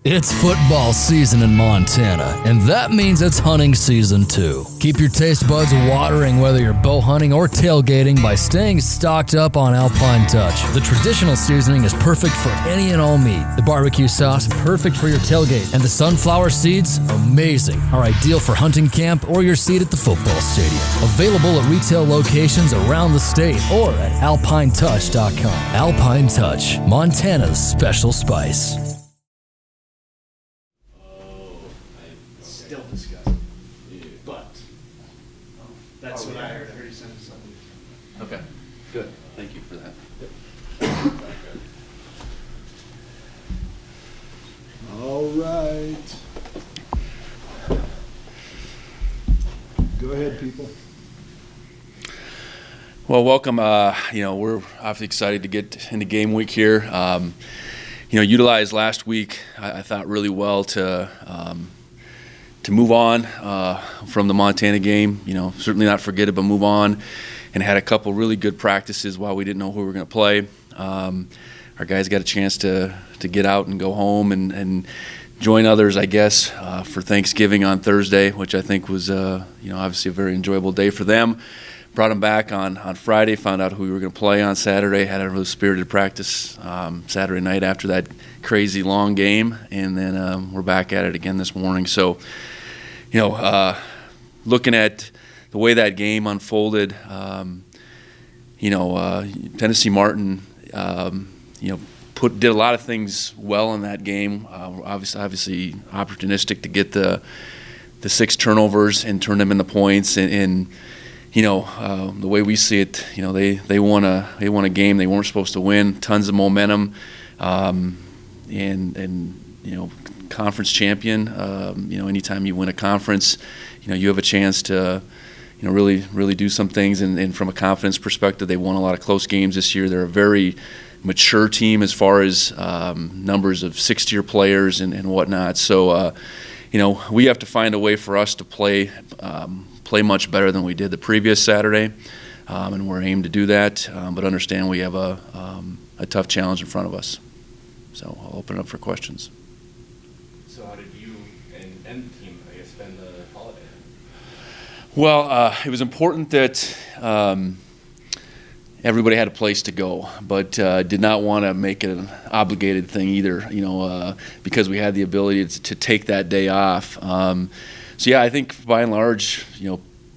It's football season in Montana, and that means it's hunting season too. Keep your taste buds watering whether you're bow hunting or tailgating by staying stocked up on Alpine Touch. The traditional seasoning is perfect for any and all meat. The barbecue sauce, perfect for your tailgate. And the sunflower seeds, amazing, are ideal for hunting camp or your seat at the football stadium. Available at retail locations around the state or at alpinetouch.com. Alpine Touch, Montana's special spice. Still disgusting. But that's what I heard. I heard you sent something. Okay, good. Thank you for that. All right. Go ahead, people. Well, welcome. We're obviously excited to get into game week here. Utilized last week, I thought really well to move on from the Montana game. Certainly not forget it, but move on. And had a couple really good practices while we didn't know who we were going to play. Our guys got a chance to get out and go home and join others, I guess, for Thanksgiving on Thursday, which I think was, obviously a very enjoyable day for them. Brought them back on Friday, found out who we were going to play on Saturday, had a really spirited practice Saturday night after that crazy long game, and then we're back at it again this morning. So, looking at the way that game unfolded, Tennessee Martin, did a lot of things well in that game. Obviously opportunistic to get the 6 turnovers and turn them into points, and the way we see it, they won a game they weren't supposed to win. Tons of momentum, and conference champion. Anytime you win a conference, you have a chance to, really do some things. And from a confidence perspective, they won a lot of close games this year. They're a very mature team as far as numbers of sixth-year players and whatnot. So, we have to find a way for us to play much better than we did the previous Saturday, and we're aimed to do that. But understand we have a tough challenge in front of us. So I'll open it up for questions. So how did you and the team, I guess, spend the holiday? Well, it was important that everybody had a place to go, but did not want to make it an obligated thing either, because we had the ability to take that day off. So yeah, I think by and large,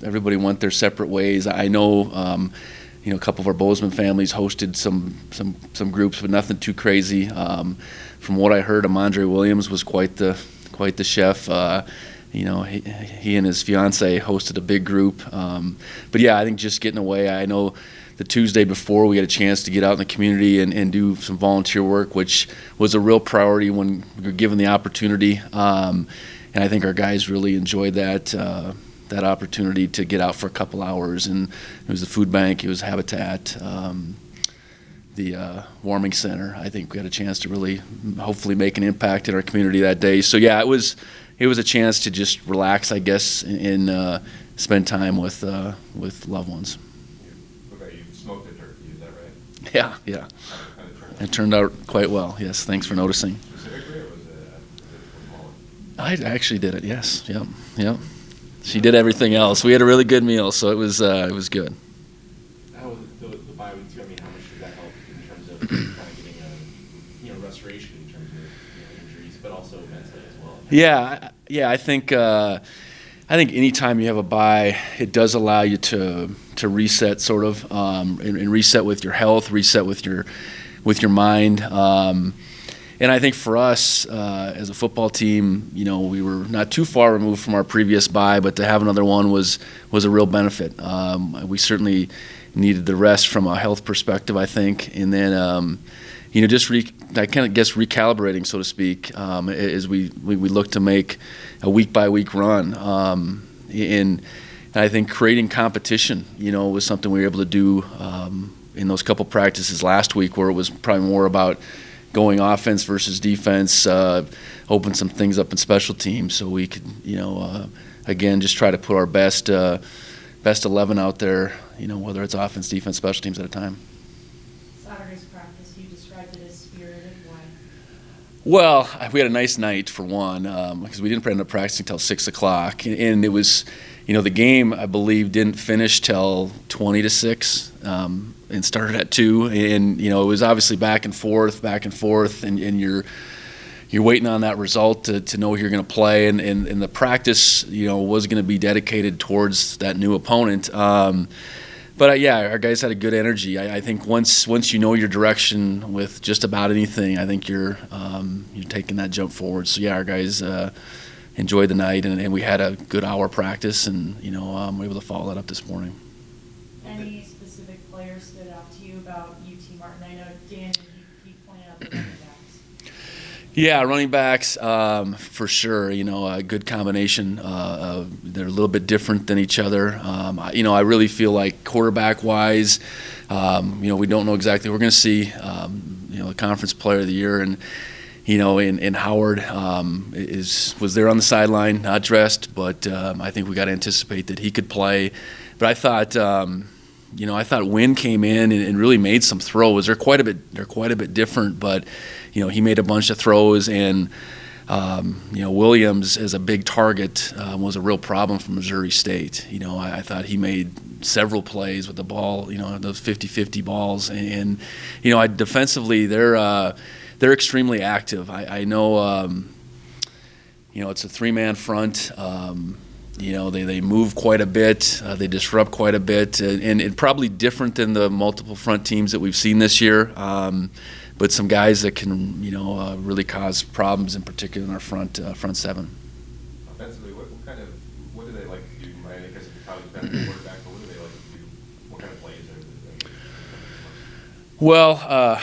everybody went their separate ways. I know, a couple of our Bozeman families hosted some groups, but nothing too crazy. From what I heard, Amandre Williams was quite the chef. He and his fiance hosted a big group. But yeah, I think just getting away. I know the Tuesday before we had a chance to get out in the community and do some volunteer work, which was a real priority when we were given the opportunity. And I think our guys really enjoyed that opportunity to get out for a couple hours. And it was the food bank, it was Habitat, the warming center. I think we had a chance to really hopefully make an impact in our community that day. So yeah, it was a chance to just relax, I guess, and spend time with loved ones. Okay, you smoked a turkey, is that right? Yeah. It turned out quite well. Yes, thanks for noticing. Specifically, or was it from I actually did it. Yes. Yep. She did everything else. We had a really good meal, so it was good. How was the bye week too? I mean, how much did that help in terms of kind of getting a restoration in terms of injuries, but also mentally as well? Yeah. I think anytime you have a bye, it does allow you to reset sort of, and reset with your health, reset with your mind. And I think for us as a football team, we were not too far removed from our previous bye, but to have another one was a real benefit. We certainly needed the rest from a health perspective, I think, and then just recalibrating, so to speak, as we look to make a week by week run. And I think creating competition, was something we were able to do in those couple practices last week, where it was probably more about going offense versus defense, open some things up in special teams, so we could, again, just try to put our best 11 out there, whether it's offense, defense, special teams at a time. Saturday's practice, you described it as spirited. Why? Well, we had a nice night for one, because we didn't end up practicing until 6 o'clock, and it was, the game I believe didn't finish till 20 to 6, and started at 2, and it was obviously back and forth, and you're waiting on that result to know who you're going to play, and the practice was going to be dedicated towards that new opponent. But yeah, our guys had a good energy. I think once you know your direction with just about anything, I think you're taking that jump forward. So yeah, our guys enjoyed the night, and we had a good hour practice, and we were able to follow that up this morning. Any specific players stood out to you about UT Martin? I know Dan, you pointed out the running backs. Yeah, running backs, for sure. A good combination. They're a little bit different than each other. I really feel like quarterback-wise, we don't know exactly. We're going to see, the conference player of the year, and and Howard was there on the sideline, not dressed, but I think we got to anticipate that he could play. But I thought. I thought Wynn came in and really made some throws. They're quite a bit different, but he made a bunch of throws, and Williams as a big target was a real problem for Missouri State. I thought he made several plays with the ball. Those 50-50 balls, and defensively they're extremely active. I know it's a 3-man front. They move quite a bit, they disrupt quite a bit, and it probably different than the multiple front teams that we've seen this year. But some guys that can, really cause problems, in particular in our front seven. Offensively, what do they like to do? I guess it probably depends on the quarterback, but what do they like to do? What kind of plays are they? Well,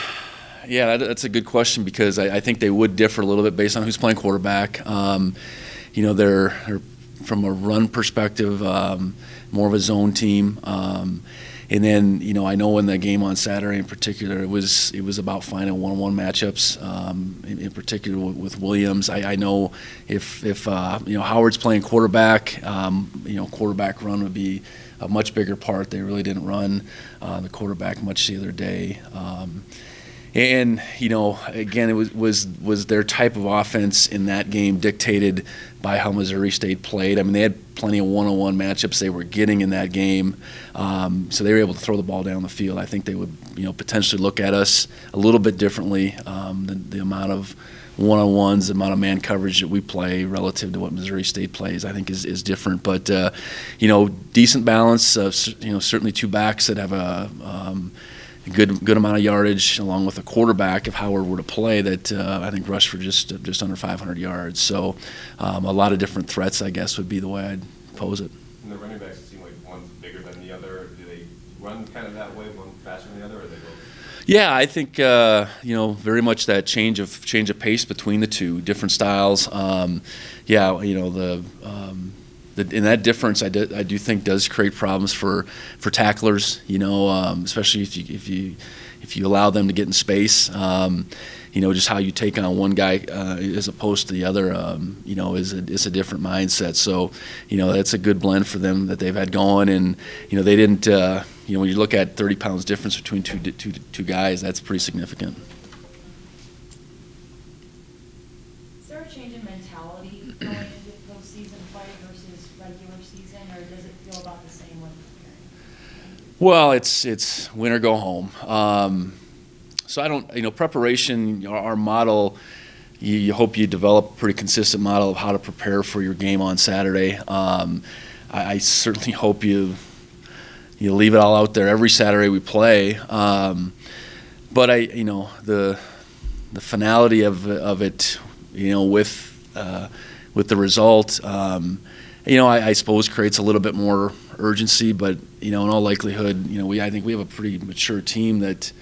yeah, that's a good question, because I think they would differ a little bit based on who's playing quarterback. They're from a run perspective, more of a zone team. And then, I know in the game on Saturday in particular, it was about finding one-on-one matchups, in particular with Williams. I know if Howard's playing quarterback, quarterback run would be a much bigger part. They really didn't run the quarterback much the other day. And again, it was their type of offense in that game dictated by how Missouri State played. I mean, they had plenty of one-on-one matchups they were getting in that game, so they were able to throw the ball down the field. I think they would, potentially look at us a little bit differently than the amount of one-on-ones, the amount of man coverage that we play relative to what Missouri State plays. I think is different, but decent balance. Certainly two backs that have a good amount of yardage, along with a quarterback, if Howard were to play, that I think rushed for just under 500 yards. So a lot of different threats, I guess, would be the way I'd pose it. And the running backs seem like one's bigger than the other. Do they run kind of that way, one faster than the other, or are they both? Yeah, I think very much that change of pace between the two, different styles. And that difference, I do think, does create problems for tacklers. Especially if you allow them to get in space. Just how you take on one guy as opposed to the other. Is a different mindset. So, that's a good blend for them that they've had going. And they didn't. When you look at 30 pounds difference between two guys, that's pretty significant. Is there a change in mentality going into postseason play versus regular season, or does it feel about the same when preparing? Well, it's win or go home. So I don't, preparation, our model, you hope you develop a pretty consistent model of how to prepare for your game on Saturday. I certainly hope you leave it all out there every Saturday we play. But the finality of it, with the result, I suppose creates a little bit more urgency. But in all likelihood, I think we have a pretty mature team that,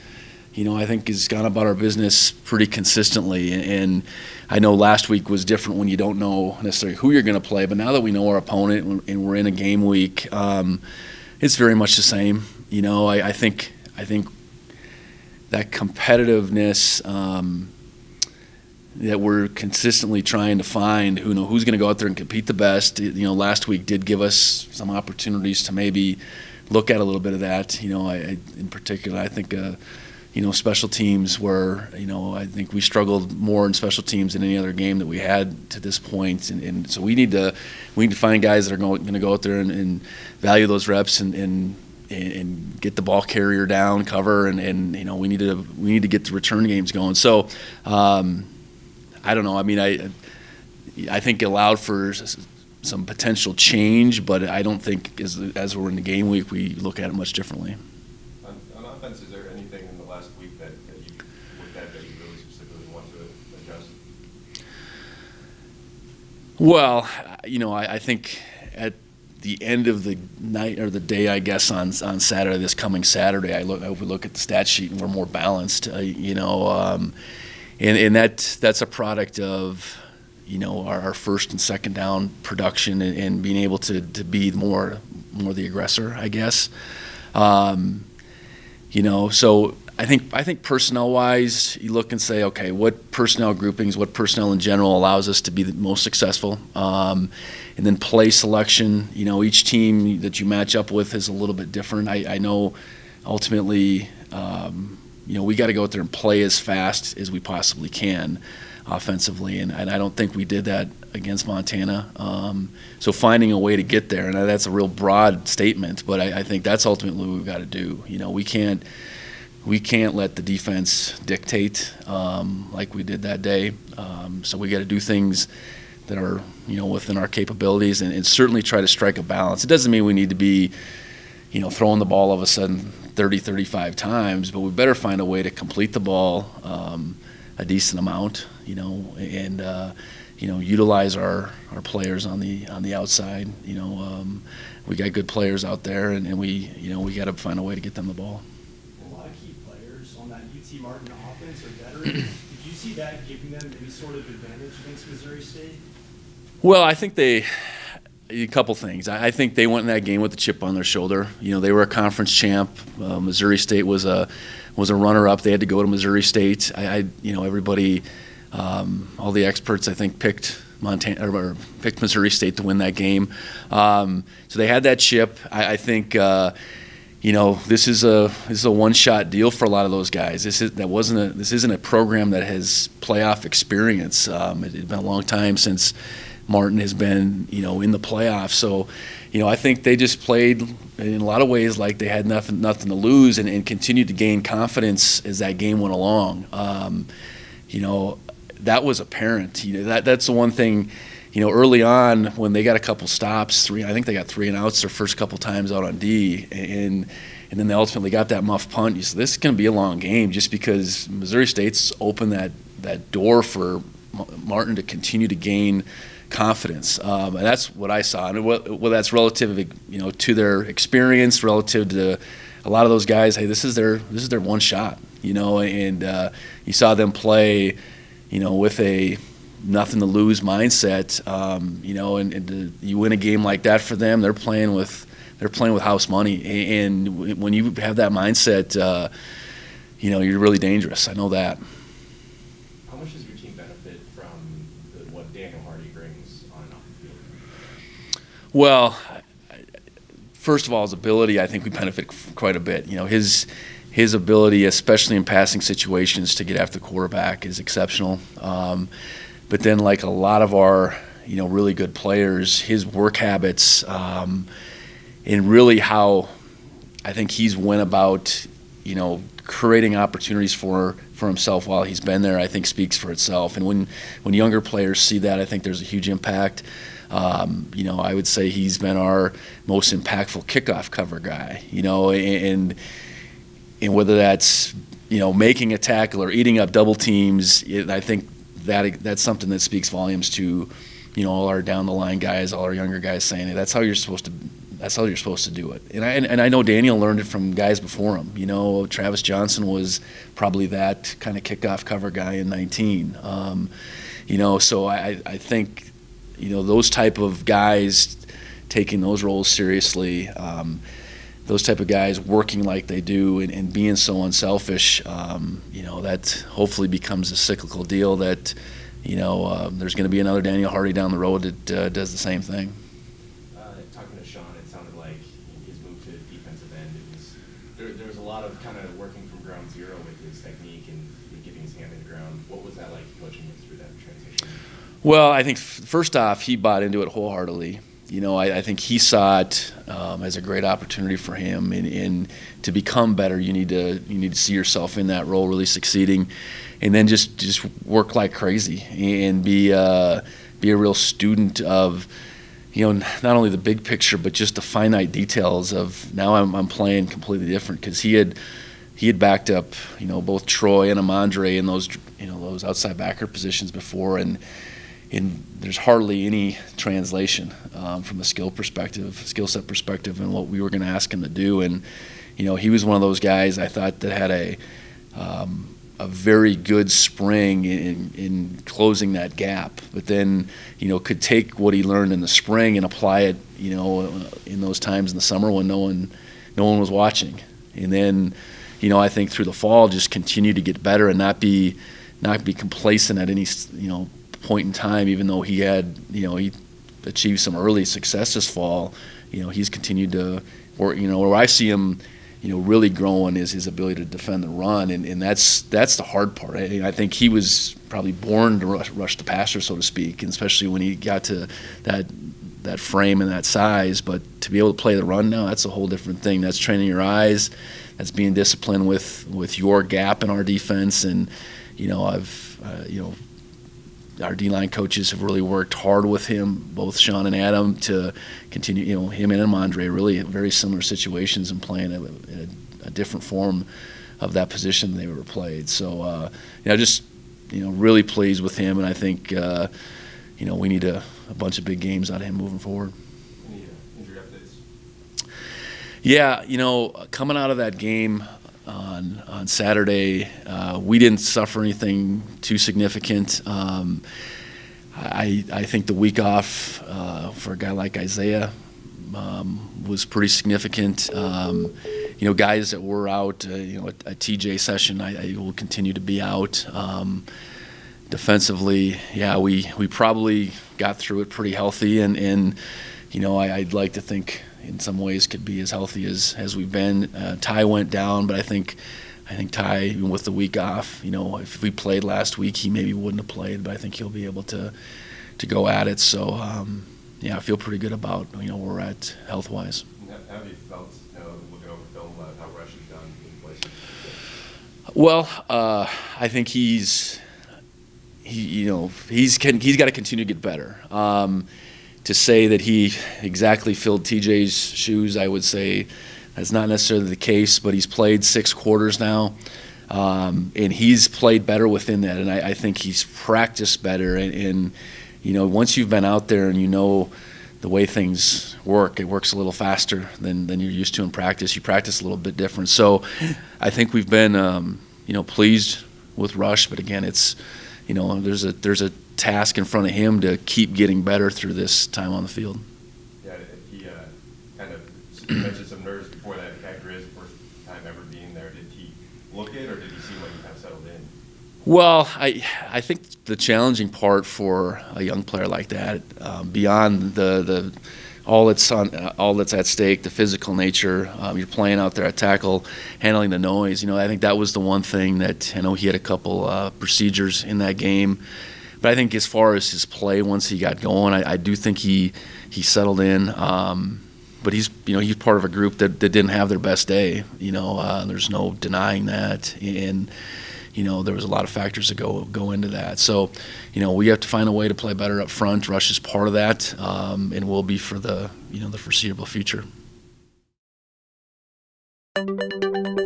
I think has gone about our business pretty consistently. And I know last week was different when you don't know necessarily who you're going to play. But now that we know our opponent and we're in a game week, it's very much the same. I think that competitiveness that we're consistently trying to find, who's going to go out there and compete the best. Last week did give us some opportunities to maybe look at a little bit of that. In particular, I think special teams where, I think we struggled more in special teams than any other game that we had to this point. And so we need to find guys that are going to go out there and value those reps and get the ball carrier down, cover, and we need to get the return games going. So I don't know. I mean, I think it allowed for some potential change, but I don't think as we're in the game week, we look at it much differently. On offense, is there anything in the last week that you looked at that you really specifically want to adjust? Well, I think at the end of the night or the day, I guess on Saturday, this coming Saturday, I would look at the stat sheet and we're more balanced. And that's a product of our first and second down production and being able to be more the aggressor, I guess. So I think personnel-wise, you look and say, okay, what personnel groupings, what personnel in general allows us to be the most successful, and then play selection. Each team that you match up with is a little bit different. I know ultimately, we got to go out there and play as fast as we possibly can offensively, and I don't think we did that against Montana. So finding a way to get there, and that's a real broad statement, but I think that's ultimately what we've got to do. We can't let the defense dictate like we did that day. So we got to do things that are within our capabilities, and certainly try to strike a balance. It doesn't mean we need to be throwing the ball all of a sudden 30, 35 times, but we better find a way to complete the ball a decent amount, and utilize our players on the outside. We got good players out there, and we got to find a way to get them the ball. A lot of key players on that UT Martin offense are veterans. Did you see that giving them any sort of advantage against Missouri State? Well, I think a couple things. I think they went in that game with a chip on their shoulder. They were a conference champ. Missouri State was a runner-up. They had to go to Missouri State. Everybody, all the experts, I think, picked Montana or picked Missouri State to win that game. So they had that chip. I think this is a one-shot deal for a lot of those guys. This isn't a program that has playoff experience. It's been a long time since Martin has been in the playoffs. So I think they just played in a lot of ways like they had nothing to lose, and continued to gain confidence as that game went along. That was apparent. That's the one thing. Early on when they got a couple stops, I think they got 3 and outs their first couple times out on D, and then they ultimately got that muff punt. You said this is going to be a long game, just because Missouri State's opened that door for Martin to continue to gain confidence, and that's what I saw. And whether that's relative, to their experience, relative to a lot of those guys, hey, this is their one shot, and you saw them play, with a nothing to lose mindset, and you win a game like that for them, they're playing with house money, and when you have that mindset, you're really dangerous. I know that. How much does your team benefit from what Daniel Hardy brings on and off the field? Well, first of all, his ability, I think we benefit quite a bit. His ability, especially in passing situations, to get after the quarterback is exceptional. But then, like a lot of our, really good players, his work habits, and really how I think he's went about, creating opportunities for himself while he's been there, I think speaks for itself. And when younger players see that, I think there's a huge impact. I would say he's been our most impactful kickoff cover guy, and whether that's, making a tackle or eating up double teams, I think that's something that speaks volumes to, all our down the line guys, all our younger guys saying, hey, that's how you're supposed to do it. And I know Daniel learned it from guys before him. Travis Johnson was probably that kind of kickoff cover guy in 19. So I think, those type of guys taking those roles seriously, those type of guys working like they do and being so unselfish, that hopefully becomes a cyclical deal that, there's going to be another Daniel Hardy down the road that does the same thing. Talking to Sean, it sounded like his move to defensive end, there was a lot of kind of working from ground zero with Well, I think first off, he bought into it wholeheartedly. I think he saw it as a great opportunity for him, and to become better, you need to see yourself in that role, really succeeding, and then just work like crazy and be a real student of, not only the big picture but just the finite details of now I'm playing completely different, because he had backed up both Troy and Amandre in those outside backer positions before, and there's hardly any translation from a skill set perspective, and what we were going to ask him to do. And he was one of those guys I thought that had a very good spring in closing that gap, but then could take what he learned in the spring and apply it in those times in the summer when no one was watching, and then I think through the fall just continue to get better and not be complacent at any point in time, even though he had he achieved some early success this fall. He's continued to work. Where I see him really growing is his ability to defend the run, and that's the hard part. I think he was probably born to rush the passer, so to speak, and especially when he got to that frame and that size. But to be able to play the run now, that's a whole different thing. That's training your eyes, that's being disciplined with your gap in our defense, and our D-line coaches have really worked hard with him, both Sean and Adam, to continue, him and Amandre, really very similar situations and playing a different form of that position they were played. So, just, really pleased with him, and I think, we need a bunch of big games out of him moving forward. Any injury updates? Yeah, coming out of that game on Saturday, we didn't suffer anything too significant. I think the week off for a guy like Isaiah was pretty significant. Guys that were out, a TJ session, I will continue to be out. Defensively, we probably got through it pretty healthy, and I'd like to think in some ways could be as healthy as we've been. Ty went down, but I think Ty, even with the week off, if we played last week, he maybe wouldn't have played, but I think he'll be able to go at it. So, I feel pretty good about where we're at health-wise. How have you felt, looking over film, how Rush has done in places? Well, I think he's got to continue to get better. To say that he exactly filled TJ's shoes, I would say that's not necessarily the case, but he's played 6 quarters now, and he's played better within that, and I think he's practiced better, and once you've been out there and the way things work, it works a little faster than you're used to in practice. You practice a little bit different. So I think we've been pleased with Rush, but again, it's there's a task in front of him to keep getting better through this time on the field. Yeah, he you mentioned some nerves before that after his first time ever being there. Did he look it, or did he seem like he kind of settled in? Well, I think the challenging part for a young player like that, beyond the all that's at stake, the physical nature, you're playing out there at tackle, handling the noise. I think that was the one thing that I know he had a couple procedures in that game. But I think as far as his play, once he got going, I do think he settled in. But he's part of a group that didn't have their best day. There's no denying that, and there was a lot of factors that go into that. So we have to find a way to play better up front. Rush is part of that, and will be for the the foreseeable future.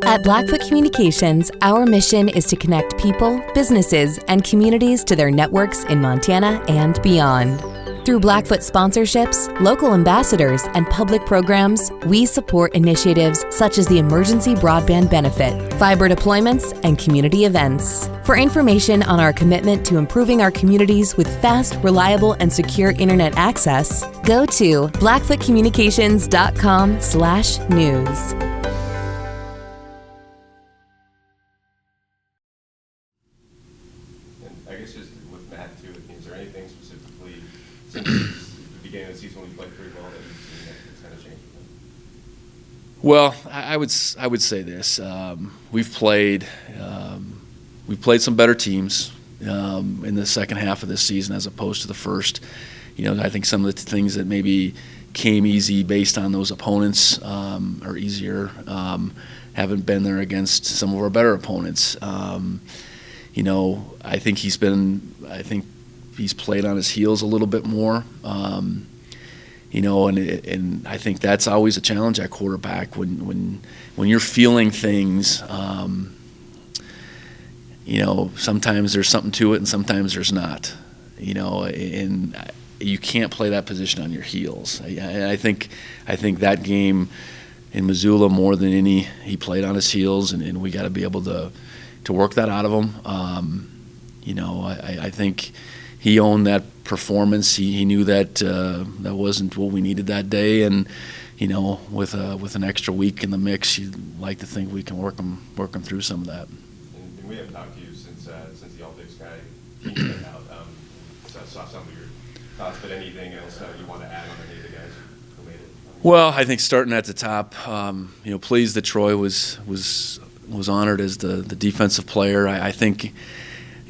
At Blackfoot Communications, our mission is to connect people, businesses, and communities to their networks in Montana and beyond. Through Blackfoot sponsorships, local ambassadors, and public programs, we support initiatives such as the Emergency Broadband Benefit, fiber deployments, and community events. For information on our commitment to improving our communities with fast, reliable, and secure internet access, go to blackfootcommunications.com/news. I guess just with Matt too, is there anything specifically since the beginning of the season when he played pretty well that you've seen that's kind of changed with him? Well, I would say this: we've played some better teams. in the second half of this season as opposed to the first. I think some of the things that maybe came easy based on those opponents or easier haven't been there against some of our better opponents. I think he's played on his heels a little bit more. And I think that's always a challenge at quarterback when you're feeling things. Sometimes there's something to it and sometimes there's not. And you can't play that position on your heels. And I think that game in Missoula, more than any, he played on his heels, and we got to be able to work that out of him. I think he owned that performance. He knew that that wasn't what we needed that day, and with an extra week in the mix, you'd like to think we can work him through some of that. And we haven't talked to you since the All Big Sky team came out. So I saw some of your thoughts, but anything else you want to add on any of the guys who made it? Well, I think starting at the top, pleased that Troy was honored as the defensive player. I think,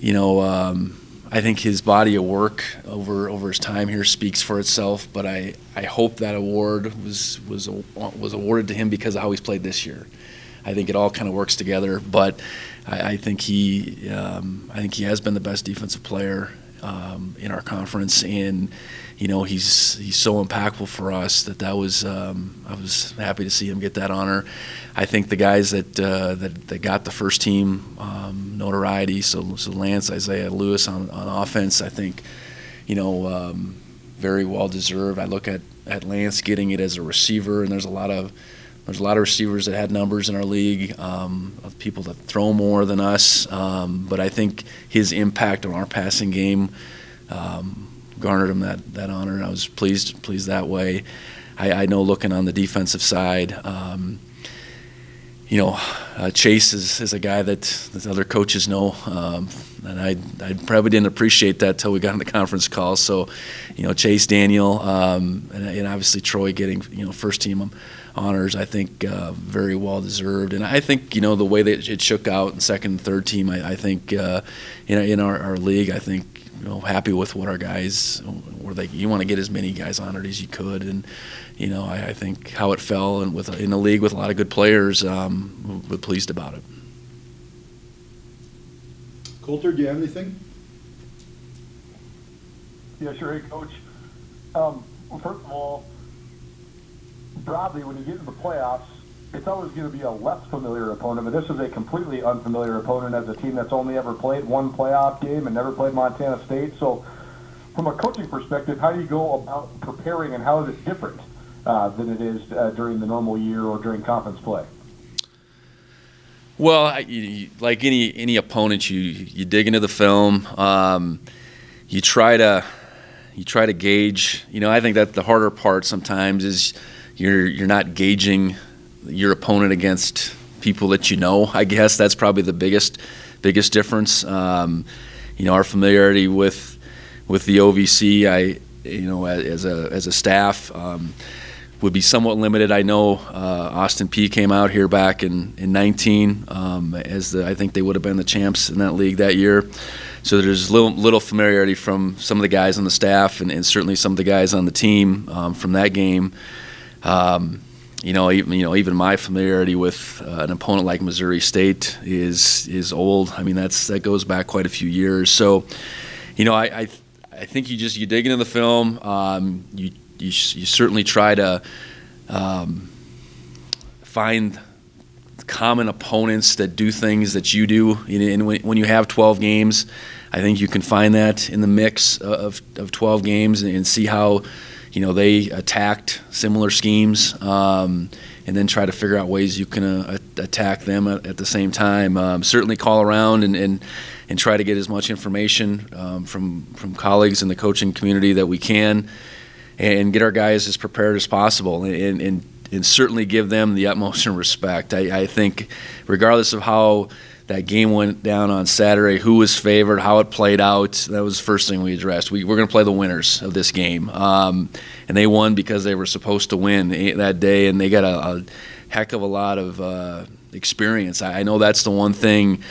I think his body of work over his time here speaks for itself. But I hope that award was awarded to him because of how he's played this year. I think it all kind of works together. But I think he has been the best defensive player in our conference, and he's so impactful for us I was happy to see him get that honor. I think the guys that got the first team notoriety, so Lance, Isaiah, Lewis on offense, I think very well deserved. I look at Lance getting it as a receiver, and there's a lot of receivers that had numbers in our league, of people that throw more than us. But I think his impact on our passing game garnered him that honor, and I was pleased that way. I know looking on the defensive side, Chase is a guy that other coaches know, and I probably didn't appreciate that till we got in the conference call. So, Chase, Daniel, and obviously Troy getting first team honors, I think very well deserved. And I think the way that it shook out in second and third team, I think in our league, I think happy with what our guys were. You want to get as many guys honored as you could, and I think how it fell, and in a league with a lot of good players, we're pleased about it. Coulter, do you have anything? Yeah, sure. Hey, Coach. Well, first of all, broadly, when you get into the playoffs, it's always going to be a less familiar opponent, but this is a completely unfamiliar opponent as a team that's only ever played one playoff game and never played Montana State. So from a coaching perspective, how do you go about preparing, and how is it different than it is during the normal year or during conference play? Well, like any opponent, you dig into the film. You try to gauge. I think that the harder part sometimes is you're not gauging your opponent against people that I guess that's probably the biggest difference. Our familiarity with the OVC, as a staff, would be somewhat limited. I know Austin Peay came out here back in 19 I think they would have been the champs in that league that year. So there's little familiarity from some of the guys on the staff, and certainly some of the guys on the team from that game. Even my familiarity with an opponent like Missouri State is old. I mean, that goes back quite a few years. So, I think you dig into the film. You certainly try to find common opponents that do things that you do. And when you have 12 games, I think you can find that in the mix of 12 games and see how they attacked similar schemes, and then try to figure out ways you can attack them at the same time. Certainly call around and try to get as much information from colleagues in the coaching community that we can, and get our guys as prepared as possible, and certainly give them the utmost respect. I think regardless of how that game went down on Saturday, who was favored, how it played out, that was the first thing we addressed. We're going to play the winners of this game. And they won because they were supposed to win that day, and they got a heck of a lot of experience. I know that's the one thing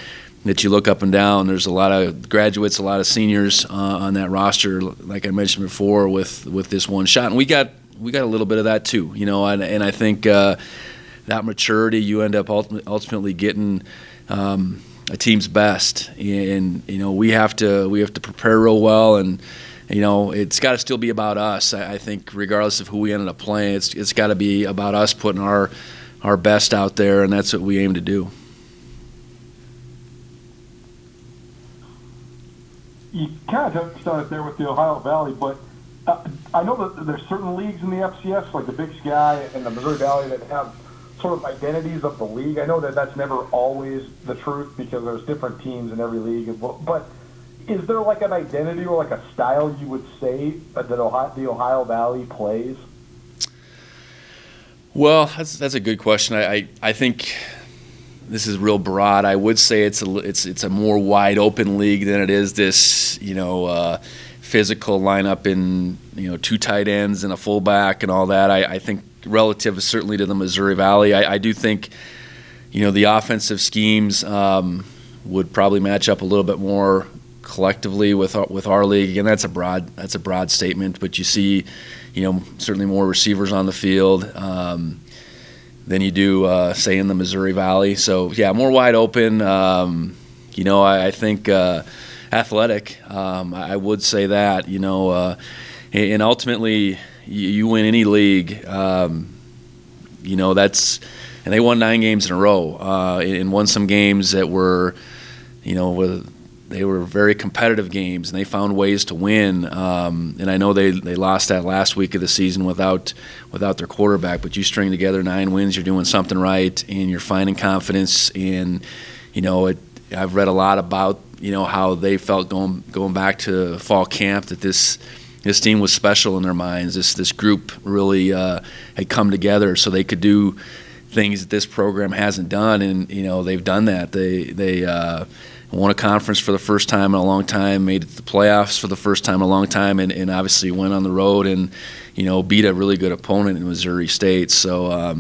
that you look up and down. There's a lot of graduates, a lot of seniors on that roster, like I mentioned before, with this one shot, and we got a little bit of that too, and I think that maturity, you end up ultimately getting a team's best, and we have to prepare real well, and it's got to still be about us. I think regardless of who we ended up playing, it's got to be about us putting our best out there, and that's what we aim to do. You kind of touched on it there with the Ohio Valley, but I know that there's certain leagues in the FCS, like the Big Sky and the Missouri Valley, that have sort of identities of the league. I know that that's never always the truth because there's different teams in every league. But is there like an identity or like a style you would say that the Ohio Valley plays? Well, that's a good question. I think this is real broad. I would say it's a more wide open league than it is this physical lineup in two tight ends and a fullback and all that. I think relative certainly to the Missouri Valley, I do think the offensive schemes would probably match up a little bit more collectively with our league. Again, that's a broad statement, but you see certainly more receivers on the field than you do, say, in the Missouri Valley. So, yeah, more wide open. I think athletic. I would say that. And ultimately, you win any league. That's, and they won 9 games in a row, and won some games that were, they were very competitive games, and they found ways to win. And I know they lost that last week of the season without their quarterback, but you string together 9 wins, you're doing something right, and you're finding confidence. And I've read a lot about how they felt going back to fall camp, that this team was special in their minds. This group really had come together so they could do things that this program hasn't done, and they've done that. They won a conference for the first time in a long time, made it to the playoffs for the first time in a long time, and obviously went on the road and beat a really good opponent in Missouri State. So,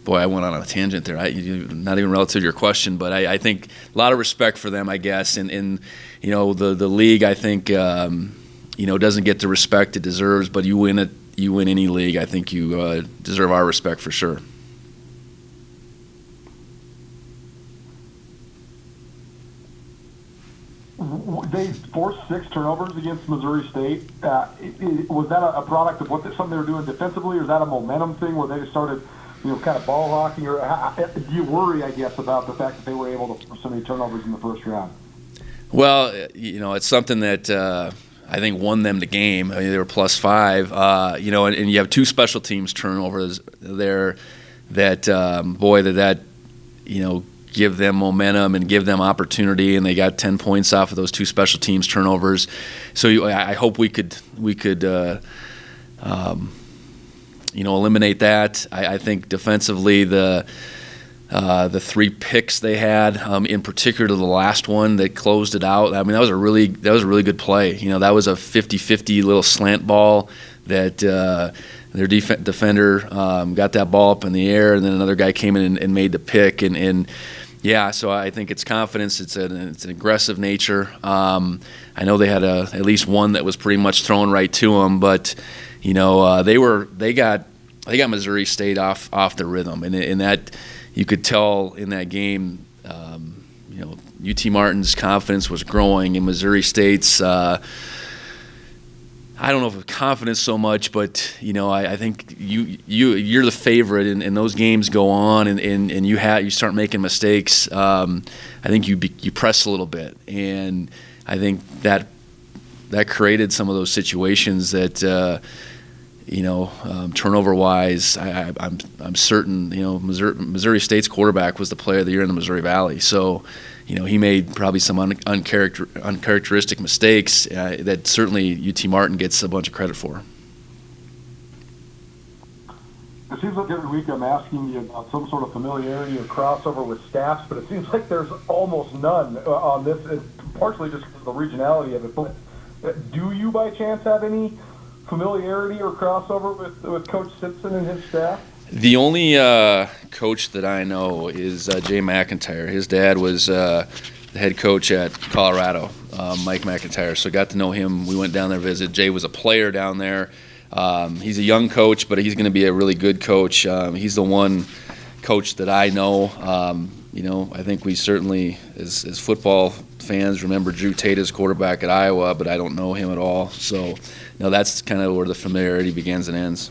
boy, I went on a tangent there. Not even relative to your question, but I think a lot of respect for them, I guess, and the league, I think doesn't get the respect it deserves. But you win any league, I think you deserve our respect for sure. They forced 6 turnovers against Missouri State. Was that a product of something they were doing defensively, or is that a momentum thing where they just started, kind of ball hawking? Or do you worry, I guess, about the fact that they were able to force so many turnovers in the first round? Well, it's something that I think won them the game. I mean, they were +5. And you have 2 special teams turnovers there that give them momentum and give them opportunity, and they got 10 points off of those 2 special teams turnovers. So I hope we could eliminate that. I think defensively the 3 picks they had, in particular the last one that closed it out. I mean, that was a really good play. That was a 50-50 little slant ball that their defender got that ball up in the air, and then another guy came in and made the pick. And yeah, so I think it's confidence. It's an aggressive nature. I know they had at least one that was pretty much thrown right to them, but they got Missouri State off the rhythm, and that you could tell in that game. UT Martin's confidence was growing, and Missouri State's. I don't know if confidence so much, but I think you're the favorite, and those games go on, and you start making mistakes. I think you press a little bit, and I think that created some of those situations that turnover wise. I'm certain Missouri State's quarterback was the player of the year in the Missouri Valley, so. He made probably some uncharacteristic mistakes that certainly UT Martin gets a bunch of credit for. It seems like every week I'm asking you about some sort of familiarity or crossover with staffs, but it seems like there's almost none on this, partially just because of the regionality of it. But do you by chance have any familiarity or crossover with Coach Simpson and his staff? The only coach that I know is Jay McIntyre. His dad was the head coach at Colorado, Mike McIntyre. So I got to know him. We went down there to visit. Jay was a player down there. He's a young coach, but he's going to be a really good coach. He's the one coach that I know. I think we certainly, as football fans, remember Drew Tate as quarterback at Iowa, but I don't know him at all. So, that's kind of where the familiarity begins and ends.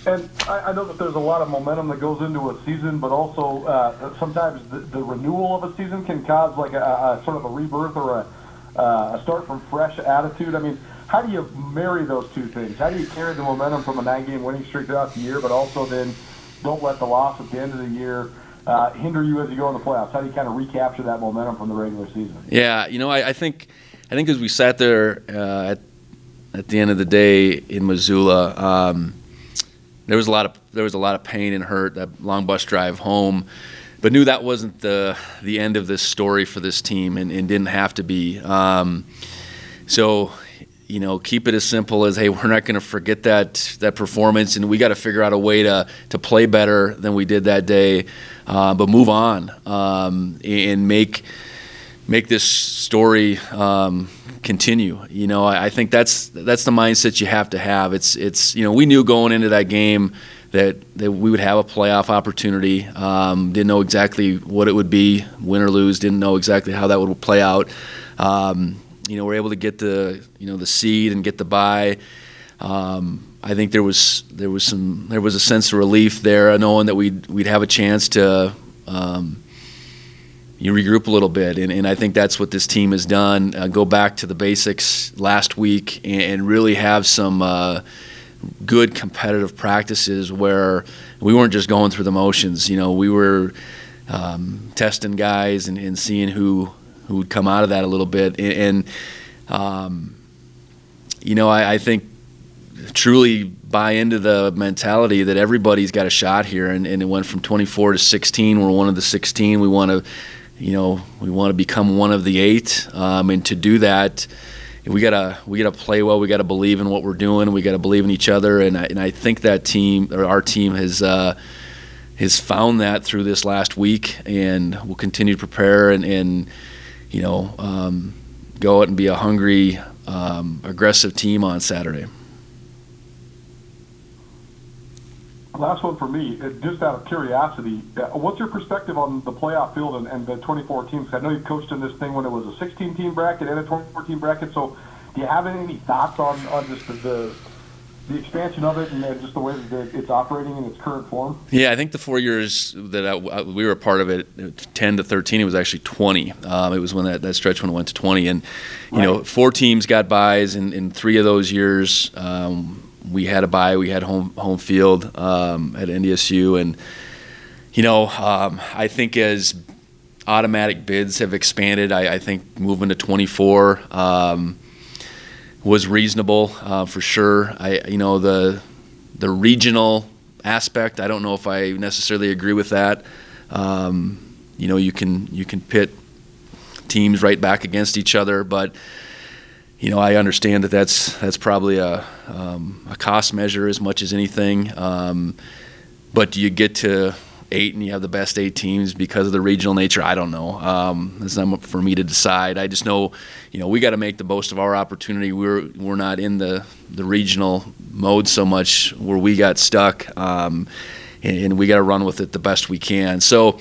And I know that there's a lot of momentum that goes into a season, but also sometimes the renewal of a season can cause like a sort of a rebirth or a start from fresh attitude. I mean, how do you marry those two things? How do you carry the momentum from a 9-game winning streak throughout the year, but also then don't let the loss at the end of the year hinder you as you go in the playoffs? How do you kind of recapture that momentum from the regular season? Yeah, I think as we sat there at the end of the day in Missoula, there was a lot of pain and hurt, that long bus drive home, but knew that wasn't the end of this story for this team, and didn't have to be. So, keep it as simple as, hey, we're not going to forget that performance, and we got to figure out a way to play better than we did that day, but move on and make this story continue. I think that's the mindset you have to have. It's we knew going into that game that we would have a playoff opportunity. Didn't know exactly what it would be, win or lose. Didn't know exactly how that would play out. We're able to get the seed and get the bye. I think there was a sense of relief there, knowing that we'd have a chance to you regroup a little bit, and I think that's what this team has done. Go back to the basics last week and really have some good competitive practices where we weren't just going through the motions. We were testing guys and seeing who would come out of that a little bit. And I think truly buy into the mentality that everybody's got a shot here, and it went from 24 to 16. We're one of the 16. We want to become one of the 8, and to do that, we gotta play well. We gotta believe in what we're doing. We gotta believe in each other, and I think our team has found that through this last week, and we'll continue to prepare and go out and be a hungry, aggressive team on Saturday. Last one for me, just out of curiosity, what's your perspective on the playoff field and the 24 teams? I know you coached in this thing when it was a 16-team bracket and a 24-team bracket, so do you have any thoughts on just the expansion of it and just the way that it's operating in its current form? Yeah, I think the 4 years that we were a part of it, 10 to 13, it was actually 20. It was when that stretch when it went to 20. And, 4 teams got byes in 3 of those years. We had a bye. We had home field at NDSU. And, I think as automatic bids have expanded, I think moving to 24 was reasonable for sure. The regional aspect, I don't know if I necessarily agree with that. You can pit teams right back against each other, but I understand that that's probably a cost measure as much as anything. But do you get to 8 and you have the best 8 teams because of the regional nature? I don't know. It's not for me to decide. I just know, we got to make the most of our opportunity. We're not in the regional mode so much where we got stuck, and we got to run with it the best we can. So,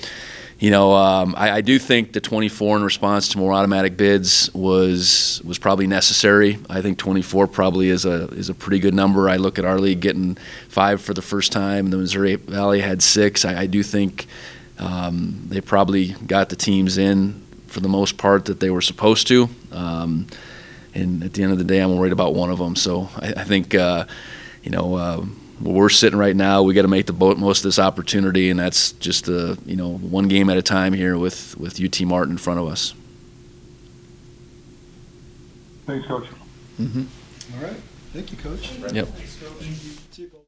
I do think the 24 in response to more automatic bids was probably necessary. I think 24 probably is a pretty good number. I look at our league getting 5 for the first time. The Missouri Valley had 6. I do think they probably got the teams in for the most part that they were supposed to. And at the end of the day, I'm worried about one of them. So I think, where we're sitting right now, we got to make the most of this opportunity, and that's just one game at a time here with UT Martin in front of us. Thanks, Coach. All right. Thank you, Coach. Yep. Thanks, Coach.